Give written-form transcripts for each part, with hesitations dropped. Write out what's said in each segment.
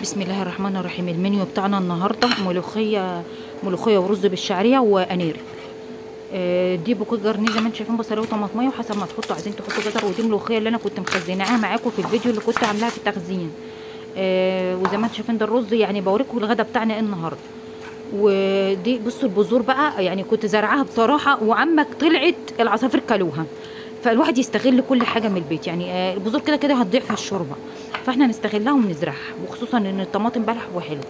بسم الله الرحمن الرحيم. المنيو بتاعنا النهارده ملوخيه ورز بالشعريه وانير. دي بوكيه جرنيه زي ما انتم شايفين، بصلايه وطماطميه، وحسب ما تحطوا عايزين تحطوا جزر. ودي ملوخيه اللي انا كنت مخزناها معاكم في الفيديو اللي كنت عاملاها في التخزين. وزي ما انتم شايفين ده الرز، يعني بوريكم الغدا بتاعنا ايه النهارده. ودي بصوا البذور بقى، يعني كنت زارعاها بصراحه وعمك طلعت العصافير كلوها. فالواحد يستغل كل حاجه من البيت، يعني البذور كده كده هتضيع في الشوربه، فاحنا نستغلها ونزرعها، وخصوصا ان الطماطم بلح وحلو.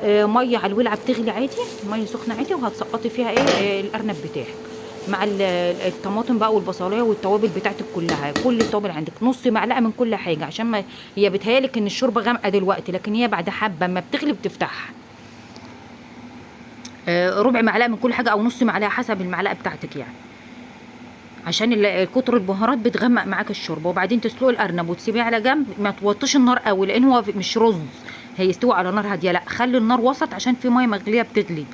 ميه على الولعه بتغلي عادي، ميه سخنه عادي، وهتسقطي فيها الارنب بتاعك مع الطماطم بقى والبصلايه والتوابل بتاعتك كلها، كل التوابل عندك، نص معلقه من كل حاجه، عشان ما هي بتهيالك ان الشوربه غامقه دلوقتي، لكن هي بعد حبه ما بتغلي بتفتحها. ربع معلقه من كل حاجه او نص معلقه حسب المعلقه بتاعتك يعني، عشان كتر البهارات بتغمق معاك الشوربه. وبعدين تسلقي الارنب وتسيبيه على جنب، ما توطيش النار قوي لان هو مش رز هيستوي على نار هاديه، لا خلي النار وسط عشان في ميه مغليه بتغلي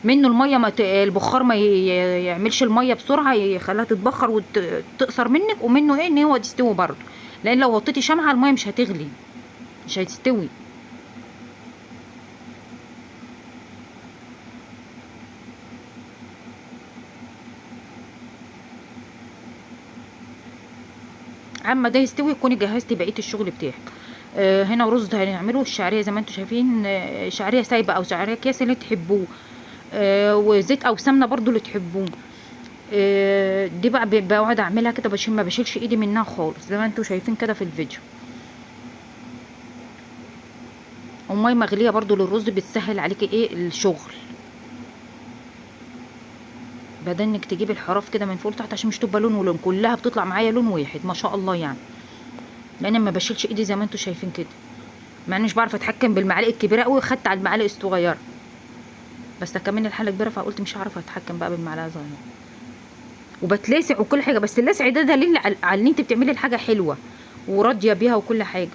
منه الميه، ما البخار ما يعملش الميه بسرعه يخليها تتبخر وتقصر منك، ومنه ان هو تستوي برضه، لان لو وطيتي شمعه الميه مش هتغلي، مش هتستوي. عما ده يستوي تكوني جهزتي بقيه الشغل بتاعك. هنا رز هنعمله الشعريه زي ما انتم شايفين، شعريه سايبه او شعريه اكياس اللي تحبوه، وزيت او سمنه برضو اللي تحبوه. دي بقى بقعد اعملها كده، ما بشيلش ايدي منها خالص زي ما انتم شايفين كده في الفيديو. وميه مغليه برضو للرز بتسهل عليكي الشغل، بدل انك تجيبي الحراف كده من فوق لتحت عشان مش تبقى لون ولون، كلها بتطلع معايا لون واحد ما شاء الله يعني، لان ما بشيلش ايدي زي ما انتم شايفين كده، مع اني مش بعرف اتحكم بالمعالق الكبيره قوي، خدت على المعالق الصغيره، بس كمان الحله كبيره فقلت مش هعرف اتحكم بقى بالمعلقه صغيره، وبتلاسع وكل حاجه، بس اللسع ده دليل على ان انت بتعملي الحاجه حلوه وراضيه بيها وكل حاجه.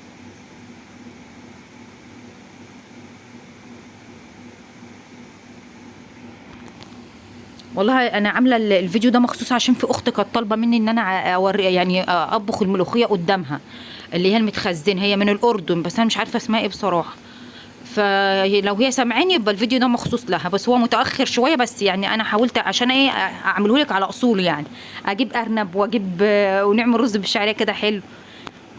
والله انا عامله الفيديو ده مخصوص عشان في اخت كانت طالبه مني ان انا اوري يعني اطبخ الملوخيه قدامها، اللي هي المتخزن، هي من الاردن بس انا مش عارفه اسمها ايه بصراحه، فلو هي سامعاني يبقى الفيديو ده مخصوص لها، بس هو متاخر شويه، بس يعني انا حاولت عشان اعمله لك على اصوله، يعني اجيب ارنب واجيب ونعمل رز بالشعريه كده حلو.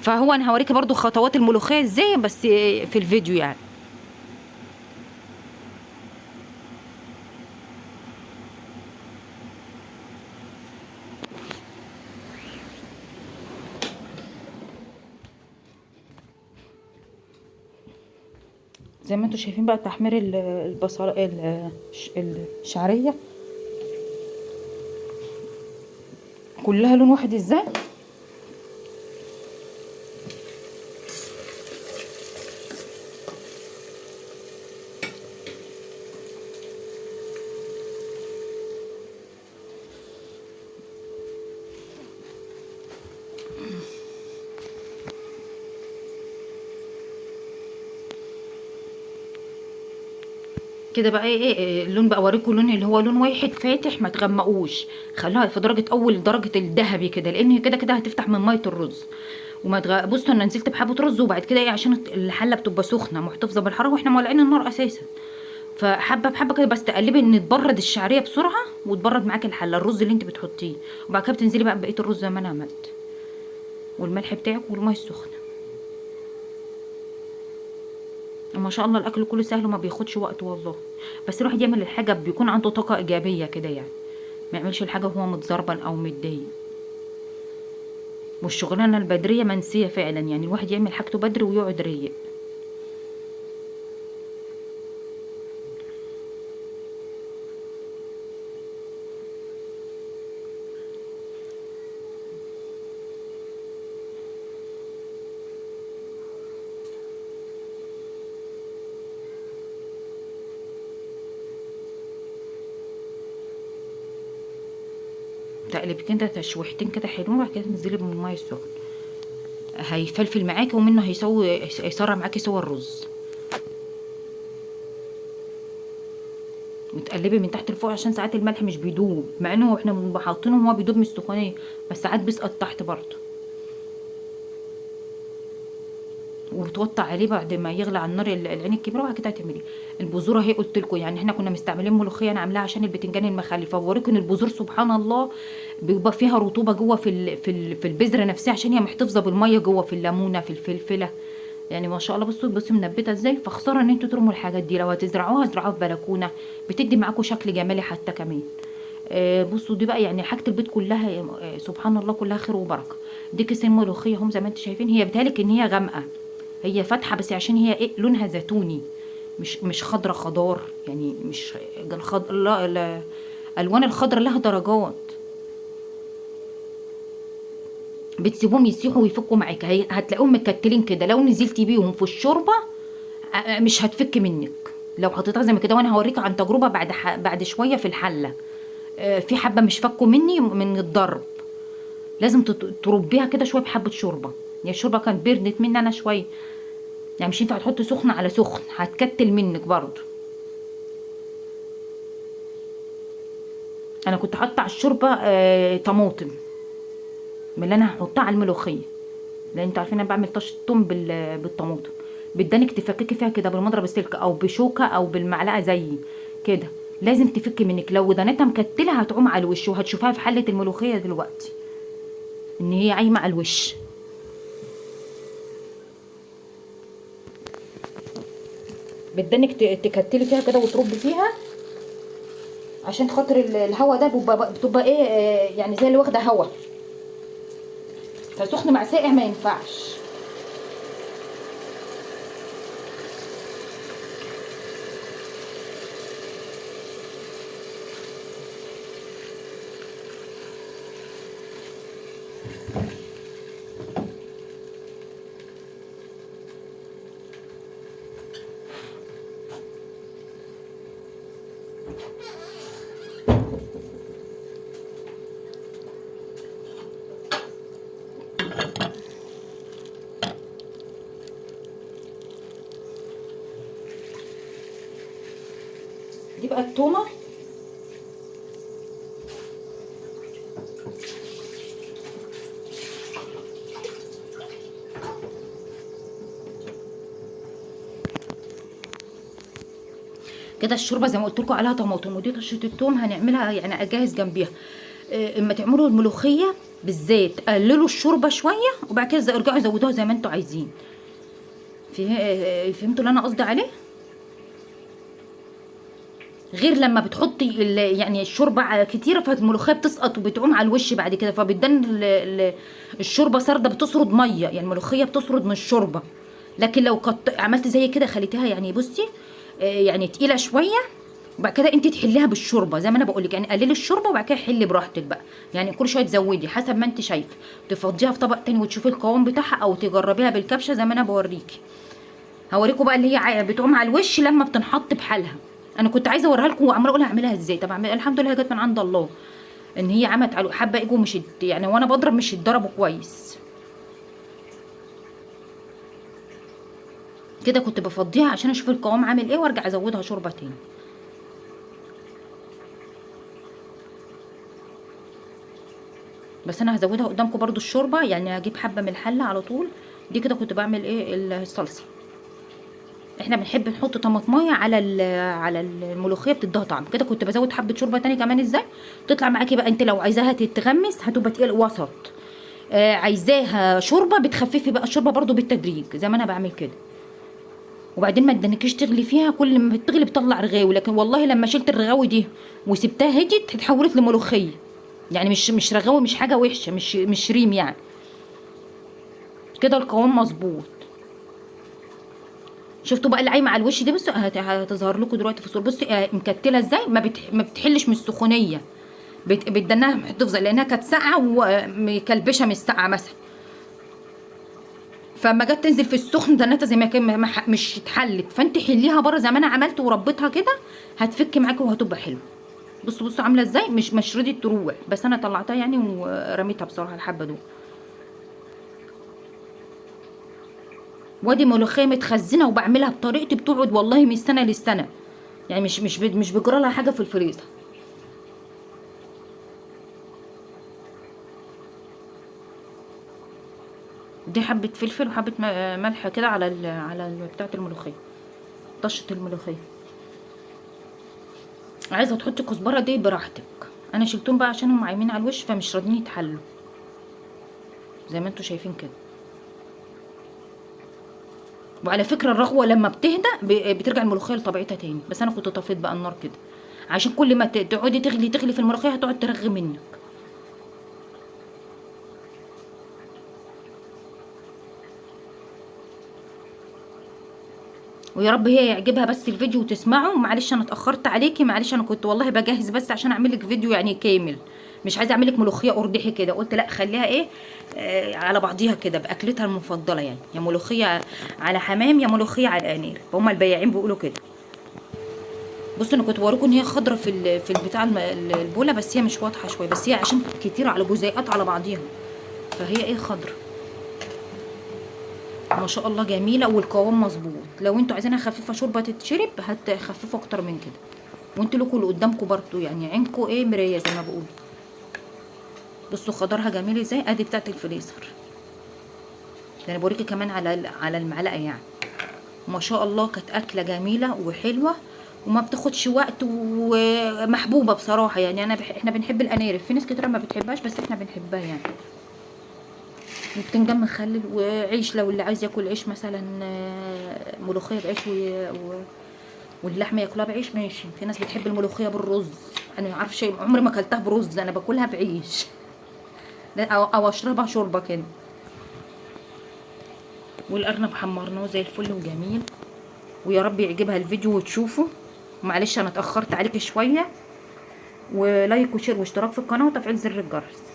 فهو انا هوريكي برضو خطوات الملوخيه ازاي بس في الفيديو يعني. زي ما انتم شايفين بقى تحمير البصل الشعريه كلها لون واحد ازاي. كده بقى اللون بقى اوريكم اللون اللي هو لون واحد فاتح، ما تغمقوش، خلوها في درجه اول درجه الذهبي كده، لان كده كده هتفتح من ميه الرز. بصوا انا نزلت بحبه رز، وبعد كده عشان الحله بتبقى سخنه محتفظه بالحراره واحنا مولعين النار اساسا، فحبه بحبه كده بس تقلبي ان تبرد الشعريه بسرعه وتبرد معاكي الحله الرز اللي انت بتحطيه، وبعد كده بتنزلي بقى بقيه الرز زي ما انا عملت، والملح بتاعك والميه السخنه. وما شاء الله الاكل كله سهل وما بياخدش وقت والله، بس الواحد يعمل الحاجه بيكون عنده طاقه ايجابيه كده يعني، ما يعملش الحاجه وهو متزربن او متضايق. والشغلانه البدريه منسيه فعلا، يعني الواحد يعمل حاجته بدري ويقعد رايق. تقلبتين كده تشويحتين كده حلوين، وبعد كده تنزلي من الميه السخنه، هيفلفل معاكي ومنه هيسرع معاكي سوى الرز. وتقلبي من تحت لفوق عشان ساعات الملح مش بيدوب، مع انه احنا بنبقى حاطينه هو بيدوب من السخونيه، بس ساعات بيسقط تحت برضه. وتوطي عليه بعد ما يغلى على النار العين الكبيره، وبعد كده هتعمليه البذوره. هي قلت لكم يعني احنا كنا مستعملين ملوخيه انا عاملاها عشان البتنجان المخلي، فبوريكم ان البذور سبحان الله بيبقى فيها رطوبه جوه في البذره نفسها، عشان هي محتفظه بالميه جوه في الليمونه في الفلفله. يعني ما شاء الله بصوا منبته ازاي. فخساره ان انتوا ترموا الحاجات دي، لو هتزرعوها ازرعوها في بلكونه، بتدي معاكم شكل جمالي حتى كمان. بصوا دي بقى يعني حاجه البيت كلها سبحان الله كلها خير وبركه. دي كيسين ملوخيه هم زي ما انتم شايفين. هي بتهيألك ان هي غامقه، هي فاتحه بس عشان هي ايه لونها زيتوني، مش خضره خضار يعني. مش لا الالوان الخضراء لها درجات. بتسيبوهم يسيحوا ويفكوا معاك، هتلاقوهم مكتلين كده. لو نزلتي بيهم في الشوربه مش هتفك منك لو حطيتها زي ما كده. وانا هوريك عن تجربه بعد شويه في الحله. في حبه مش فكوا مني من الضرب. لازم تربيها كده شويه بحبه شوربه. يعني الشوربه كانت بردت مني انا شويه، يعني مش ينفع تحط سخن على سخن، هتكتل منك برضو. انا كنت حاطه على الشوربه طماطم من اللي انا هحطها على الملوخيه، لان انتوا عارفين انا بعمل طشه توم بالطماطم. بدانك تفككي فيها كده بالمضرب السلك او بشوكه او بالمعلقه زي كده. لازم تفكي منك، لو ودانتها مكتله هتعوم على الوش، وهتشوفها في حله الملوخيه دلوقتي ان هي عايمه على الوش. بدانك تكتلي فيها كده وتربي فيها، عشان خاطر الهوا ده بتبقى ايه يعني زي اللي واخده هوا. فسخن مع ساقع ما ينفعش. دي بقى التومه. كده الشوربه زي ما قلت لكم عليها طماطم، ودي طشه التوم هنعملها يعني اجهز جنبيها. اما تعملوا الملوخيه بالزيت قللوا الشوربه شويه، وبعد كده ارجعوا زودوها زي ما انتوا عايزين. فهمتوا اللي انا قصدي عليه؟ غير لما بتحطي يعني الشوربه كتيره، فالملوخيه بتسقط وبتعوم على الوش بعد كده، فبتدن الشوربه سارده بتسرد ميه، يعني الملوخيه بتسرد من الشوربه. لكن لو عملت زي كده خليتيها يعني بصي يعني تقيله شويه، وبعد كده انت تحليها بالشوربه زي ما انا بقول لك. يعني قللي الشوربه وبعد كده حلي براحتك بقى، يعني كل شويه تزودي حسب ما انت شايفه. تفضيها في طبق تاني وتشوفي القوام بتاعها، او تجربيها بالكبشه زي ما انا بوريكي. هوريكم بقى اللي هي بتقوم على الوش لما بتنحط بحالها. انا كنت عايزه اوريها لكم وعماله اقول هعملها ازاي. طبعا الحمد لله جت من عند الله ان هي عملت حبه اجوا مش يعني وانا بضرب مش اتضربوا كويس كده. كنت بفضيها عشان اشوف القوام عامل ايه وارجع ازودها شوربه تاني. بس انا هزودها قدامكم برضو الشوربه، يعني هجيب حبه من الحله على طول. دي كده كنت بعمل ايه الصلصه. احنا بنحب نحط طماطمايه على الملوخيه بتديها طعم كده. كنت بزود حبه شوربه تاني كمان ازاي تطلع معاكي بقى. انت لو عايزاها تتغمس هتبقى تقيل وسط، عايزاها شوربه بتخففي بقى الشوربه برضو بالتدريج زي ما انا بعمل كده. وبعدين ما تدنكيش تغلي فيها، كل ما بتغلي بتطلع رغاوي. لكن والله لما شلت الرغاوي دي وسبتها هديت اتحولت لملوخيه. يعني مش رغاوي، مش حاجه وحشه، مش ريم يعني. كده القوام مظبوط. شفتوا بقى اللي قايمه على الوش دي؟ بصوا هتظهر لكم دلوقتي في الصوره. بصي مكتله ازاي، ما بتحلش من السخونيه. بتدناها محتفظه لانها كانت ساقعه ومكلبشه من الساقعه مثلا. فما جت تنزل في السخن دنتها زي ما كان مش اتحلت. فانت حليها بره زي ما انا عملت وربيتها كده، هتفك معاكي وهتبقى حلوه. بصوا عامله ازاي، مش رضيت تروح، بس انا طلعتها يعني ورميتها بصراحه الحبه دول. وادي ملوخيه متخزنه وبعملها بطريقتي بتقعد والله من السنه للسنه. يعني مش بجرى لها حاجه في الفريزر. دي حبه فلفل وحبه ملح كده على بتاعه الملوخيه، طشه الملوخيه. عايزه تحطي كزبره دي براحتك، انا شلتهم بقى عشان هم عايمين على الوش فمش راضيين يتحلوا زي ما انتوا شايفين كده. وعلى فكره الرغوه لما بتهدى بترجع الملوخيه لطبيعتها تاني، بس انا كنت طفيت بقى النار كده عشان كل ما تقعدي تغلي في الملوخيه هتقعد ترغي منك. ويا رب هي يعجبها بس الفيديو وتسمعه. معلش انا اتاخرت عليكي، معلش انا كنت والله بجهز بس عشان اعمل لك فيديو يعني كامل، مش عايزه اعمل لك ملوخيه قردحي كده، قلت لا خليها ايه على بعضيها كده باكلتها المفضله، يعني يا ملوخيه على حمام يا ملوخيه على القنير، هما البياعين بيقولوا كده. بصوا انا كنت بوريكم ان هي خضره في البتاع البوله، بس هي مش واضحه شويه، بس هي عشان كتير على جزيئات على بعضيها فهي ايه خضره. ما شاء الله جميله والقوام مظبوط. لو انتوا عايزينها خفيفه شوربه تتشرب هتخففوا اكتر من كده. وانتوا لكم اللي قدامكم برضو يعني عينكم ايه مرايه زي ما بقول. بصوا خضرها جميل ازاي، ادي بتاعت الفريزر. انا بوريكي كمان على المعلقه يعني. ما شاء الله كانت اكله جميله وحلوه وما بتاخدش وقت ومحبوبه بصراحه يعني. احنا بنحب القنارف، في ناس كتير ما بتحبهاش بس احنا بنحبها يعني. وبتنجان مخلل وعيش، لو اللي عايز ياكل عيش مثلا ملوخيه بعيش واللحمه ياكلها بعيش ماشي. في ناس بتحب الملوخيه بالرز، انا ما اعرفش عمري ما اكلتها برز، انا باكلها بعيش او اشربها شوربه كده. والارنب حمرناه زي الفل وجميل، ويا رب يعجبها الفيديو وتشوفه. معلش انا اتاخرت عليك شويه، ولايك وشير واشتراك في القناه وتفعيل زر الجرس.